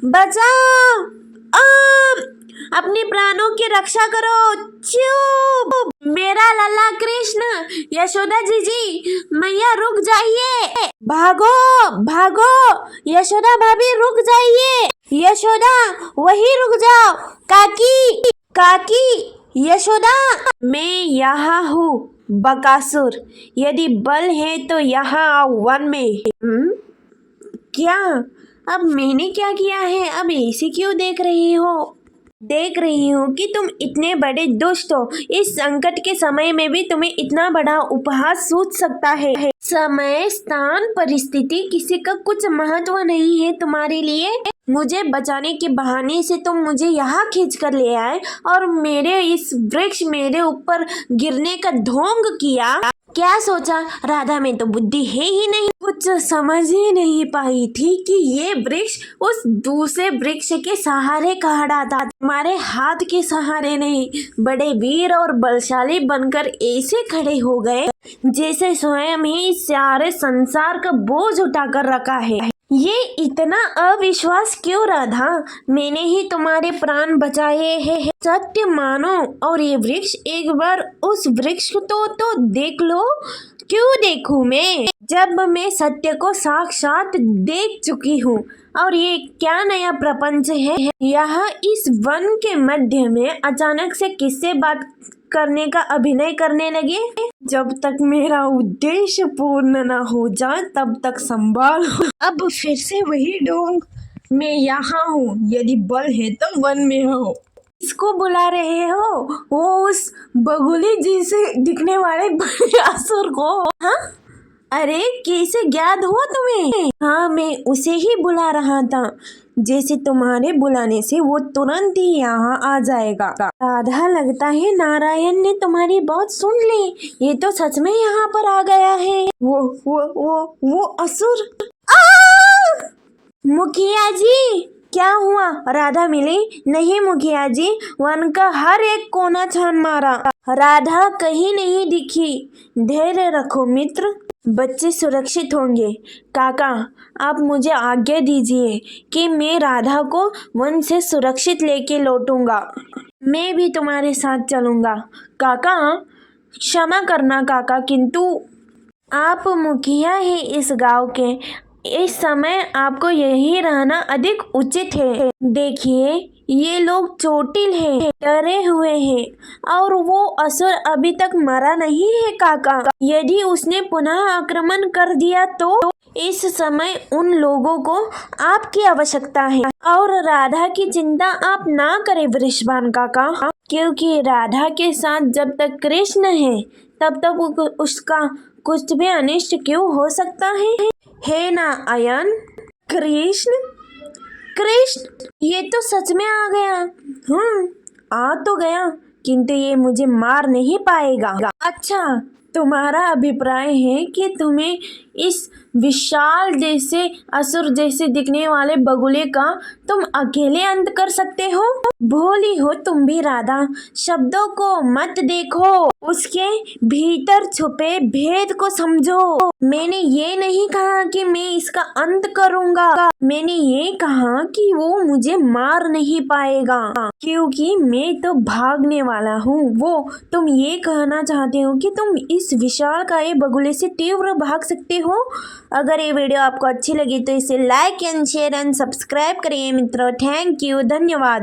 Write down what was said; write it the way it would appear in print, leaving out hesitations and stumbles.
बचाओ। अपने प्राणों की रक्षा करो। चुप। मेरा लल्ला कृष्ण, यशोदा जी, मैया रुक जाइए। भागो भागो, यशोदा भाभी रुक जाइए। यशोदा वही रुक जाओ। काकी काकी, यशोदा। मैं यहाँ हूँ बकासुर, यदि बल है तो यहाँ आओ वन में। क्या? अब मैंने क्या किया है? अब ऐसे क्यों देख रही हो? देख रही हूँ कि तुम इतने बड़े दुष्ट हो। इस संकट के समय में भी तुम्हें इतना बड़ा उपहास सूझ सकता है। समय, स्थान, परिस्थिति, किसी का कुछ महत्व नहीं है तुम्हारे लिए। मुझे बचाने के बहाने से तुम मुझे यहाँ खींच कर ले आए और मेरे इस वृक्ष मेरे ऊपर गिरने का ढोंग किया। क्या सोचा? राधा में तो बुद्धि है ही नहीं। कुछ समझ ही नहीं पाई थी कि ये वृक्ष उस दूसरे वृक्ष के सहारे खड़ा था, तुम्हारे हाथ के सहारे नहीं। बड़े वीर और बलशाली बनकर ऐसे खड़े हो गए जैसे स्वयं ही सारे संसार का बोझ उठाकर रखा है। ये इतना अविश्वास क्यों राधा? मैंने ही तुम्हारे प्राण बचाए हैं। सत्य मानो और ये वृक्ष, एक बार उस वृक्ष को तो देख लो। क्यों देखूं मैं, जब मैं सत्य को साक्षात देख चुकी हूँ। और ये क्या नया प्रपंच है? यहाँ इस वन के मध्य में अचानक से किससे बात करने का अभिनय करने लगे? जब तक मेरा उद्देश्य पूर्ण न हो जाए तब तक संभाल। अब फिर से वही ढोंग। मैं यहाँ हूँ, यदि बल है तो वन में हो। इसको बुला रहे हो? वो उस बगुली जी से दिखने वाले बड़े असुर को? हाँ, अरे कैसे ज्ञात हुआ तुम्हें? हाँ, मैं उसे ही बुला रहा था। जैसे तुम्हारे बुलाने से वो तुरंत ही यहाँ आ जाएगा। राधा, लगता है नारायण ने तुम्हारी बात सुन ली। ये तो सच में यहाँ पर आ गया है। वो असुर। मुखिया जी, क्या हुआ? राधा मिली नहीं? मुखिया जी, वन का हर एक कोना छान मारा, राधा कहीं नहीं दिखी। धैर्य रखो मित्र, बच्चे सुरक्षित होंगे। काका, आप मुझे आज्ञा दीजिए कि मैं राधा को वन से सुरक्षित लेके लौटूंगा। मैं भी तुम्हारे साथ चलूंगा। काका, क्षमा करना काका, किंतु आप मुखिया हैं इस गांव के। इस समय आपको यही रहना अधिक उचित है। देखिए, ये लोग चोटिल हैं, डरे हुए हैं, और वो असुर अभी तक मरा नहीं है काका। यदि उसने पुनः आक्रमण कर दिया तो इस समय उन लोगों को आपकी आवश्यकता है। और राधा की चिंता आप ना करें वृषभान काका, क्योंकि राधा के साथ जब तक कृष्ण है तब तक उसका कुछ भी अनिष्ट क्यों हो सकता है ना अयन? कृष्ण कृष्ण, ये तो सच में आ गया। आ तो गया, किंतु ये मुझे मार नहीं पाएगा। अच्छा, तुम्हारा अभिप्राय है कि तुम्हें इस विशाल जैसे असुर जैसे दिखने वाले बगुले का तुम अकेले अंत कर सकते हो? भोली हो तुम भी राधा। शब्दों को मत देखो, उसके भीतर छुपे भेद को समझो। मैंने ये नहीं कहा कि मैं इसका अंत करूंगा। मैंने ये कहा कि वो मुझे मार नहीं पाएगा, क्योंकि मैं तो भागने वाला हूँ। वो तुम ये कहना चाहते हो कि तुम इस विशाल काय बगुले से तीव्र भाग सकते हो? अगर ये वीडियो आपको अच्छी लगी तो इसे like and share and subscribe करिए मित्रों। थैंक यू, धन्यवाद।